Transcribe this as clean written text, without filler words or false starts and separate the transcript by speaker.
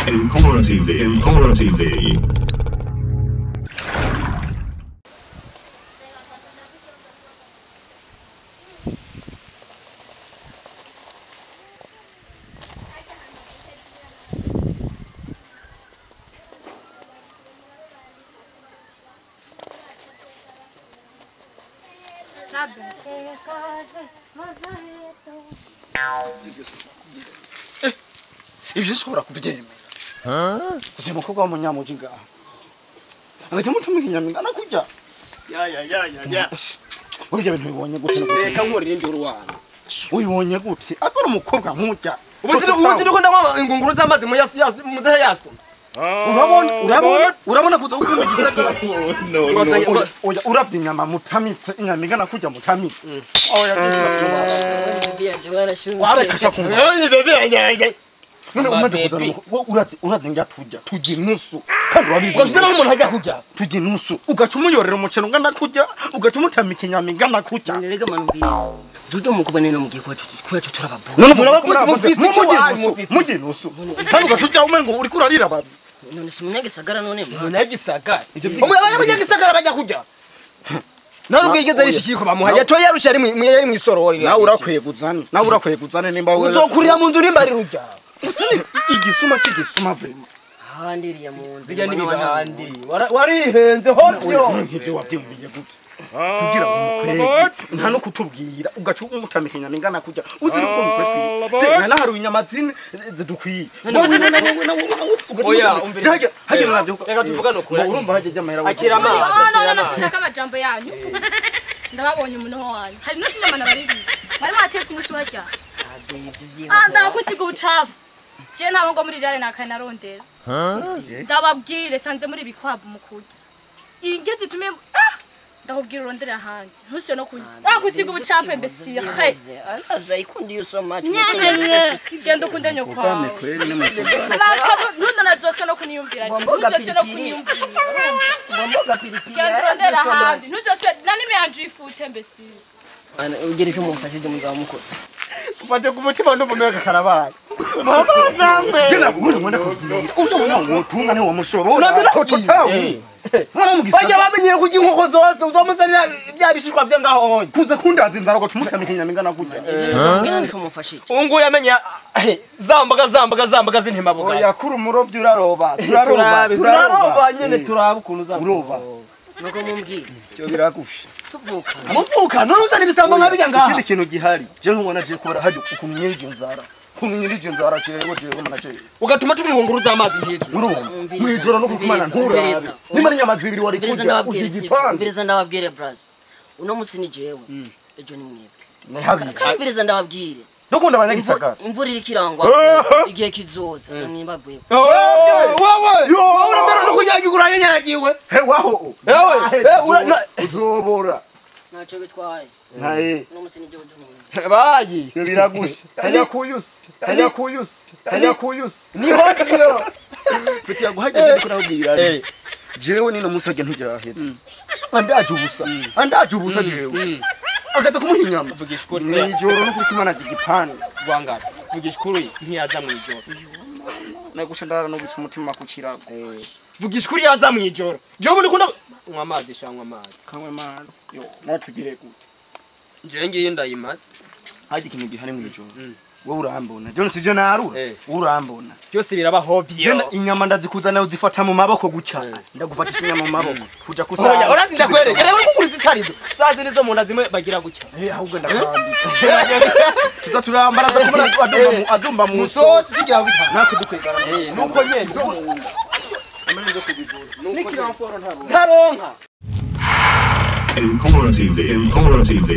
Speaker 1: Impala TV, Impala TV.
Speaker 2: Ivyo ushobora kuvyemera uzi umukobwa w'umunyamuji ngaha agahita mutamika inyamingana kurya
Speaker 3: ya
Speaker 2: burya bintu bibonye gute
Speaker 3: reka nkora irindi uruwana
Speaker 2: ubibonye gute akora umukobwa nk'urya
Speaker 3: ubuzira ko ndanywa ingunguru z'amazi muzehe yaso
Speaker 2: urabona kuza ukunda igisagara oya uravye inyama mutamitse inyamingana kurya mutamitse oya wabekasha kumva none umaze kuzana uraze njya turya inusu kandi urabizi
Speaker 3: ushobora umuntu ajya kurya
Speaker 2: turya inusu ugaca umuyorera umuceri ungana kurya ugaca umutamika inyama ingana kurya
Speaker 4: Nerega manumviriza Dudu mukubane no mugiye kwacu turababo
Speaker 2: none mufise inusu kandi ugaca umengo uriko urarira babi
Speaker 4: none simunyagisagara none
Speaker 3: munyagisagara abanyagisagara bajya kurya nawe ubwigeze rishikiko bamuhaye to yarusha ari mu isorori
Speaker 2: nawe urakwiye kuzana nimba wewe
Speaker 3: uzokurira mu nzu nimbari rujya
Speaker 2: igisuma cy'igisuma vrema
Speaker 4: handiriya mu nzu
Speaker 3: bijya n'ibibandi warihenze hotyo
Speaker 2: nk'ibyo wabyumviye gute kugira ngo mukwege nta no kutubwira ugaca umutamika inyama ingana kurya uzi ko mukwege na hari inyama zine zidukwiye
Speaker 3: oya umvira
Speaker 2: hage nabyo
Speaker 3: reka tuvugane ukuri
Speaker 2: urumva hage jamahera
Speaker 3: akira amazi
Speaker 5: nashaka amajambo yanyu ndababonye umuntu wanyu hari no sinama nabariri bari mwatetse umunsi warya ndakusiga ubucafu je nabo ngo muri rare nakana narondera ndababwire sanze muri bikwavu mukurya ingezi tume ndakubwira urondera ahandi ntusyo no kusiga ubucafu mbese
Speaker 4: azayikundi so much
Speaker 5: genda ukunde nyokwa nunda nazose no kuniyumvira nuzose no kuniyumvira
Speaker 4: ngomboga pilipili
Speaker 5: genda urondera ahandi nuzose nanime yanje ifute mbese
Speaker 4: ugere cyo mumfashije muzamukotse
Speaker 3: ufate ku mutima ndumumeka karabaye mama zamwe
Speaker 2: jena mwenda kubwira ujya mwana utunga ne wamushobora toto tawe
Speaker 3: bajya bamenyere kujya inkoko zose uzomuzanira bya bishishwa bye ngaho
Speaker 2: kuza kundaza inzara ko tumutamika inyama ingana kurya
Speaker 4: ngene nicyo mumfashije
Speaker 3: ungu yamenya zambaga z'intema buga
Speaker 2: oya kuri umurovyi uraroba
Speaker 3: nyene turaba ukuntu
Speaker 2: uroba
Speaker 4: nuko mumbwire
Speaker 2: cyo biragusha
Speaker 3: muvuka none uzana ibisambo nkabijya ngaha
Speaker 2: ikindi kintu gihari je nkubona je kubara haje ukuntu nyirije inzara jewe manaje
Speaker 3: ugatuma turi ingunguru z'amazi nk'izo
Speaker 2: mwijoro no kukumana nturabe nimba inyama zibiri wari kurya
Speaker 4: umviriza ndababwire braza uno musi ni jewe ejo ni mwebwe
Speaker 2: nehabi
Speaker 4: umviriza ndababwire
Speaker 2: ndokunda abanyagisagara
Speaker 4: imvura iri kirangwa igihe kizoza nimbaguye
Speaker 3: wowe uri mbere no kujyagura yanyagiwe
Speaker 2: he waho uzobora
Speaker 4: naco bitwaye
Speaker 2: nae
Speaker 4: uno musi ni jewe ejo
Speaker 3: bayi
Speaker 2: biragusha kanya kuyusa
Speaker 3: niho kiyo
Speaker 2: peti yaguhaje kurabwira jewe nino musajya ntujyahetse andaje ubusa jewe agata kumuhinyama
Speaker 3: vugisha kuri
Speaker 2: nijoro no kukumana igipande
Speaker 3: rwangara vugisha kuri ntiyaza mu ijoro
Speaker 2: nagusha ndara no bituma umutima kucirago
Speaker 3: vugisha kuri yaza mu ijoro je ubu ndikunda nywa amazi shanywa amazi
Speaker 2: kamwe amazi yo natugire gute
Speaker 3: je ngiye ndayimatse
Speaker 2: haje ikintu gihari mu ijoro wowe urambona John sije narura urambona
Speaker 3: byose biraba hobyo
Speaker 2: inyama ndazikuzana uzifata mu maboko guca ndagufatisha inyama mu maboko kuja kusanga
Speaker 3: oya urazi ndakwereka rero kugura zitarizo zazi nizo mu ndazimwe bagira guca
Speaker 2: ahubwo ndakambika tuza turambara za kumara adumba mu
Speaker 3: sosi kigira guca
Speaker 2: nako dukwegana
Speaker 3: nuko nyene
Speaker 2: amene ndo kubigura nikiramforo ntabwo
Speaker 3: ntaronka
Speaker 1: Impala TV, Impala TV.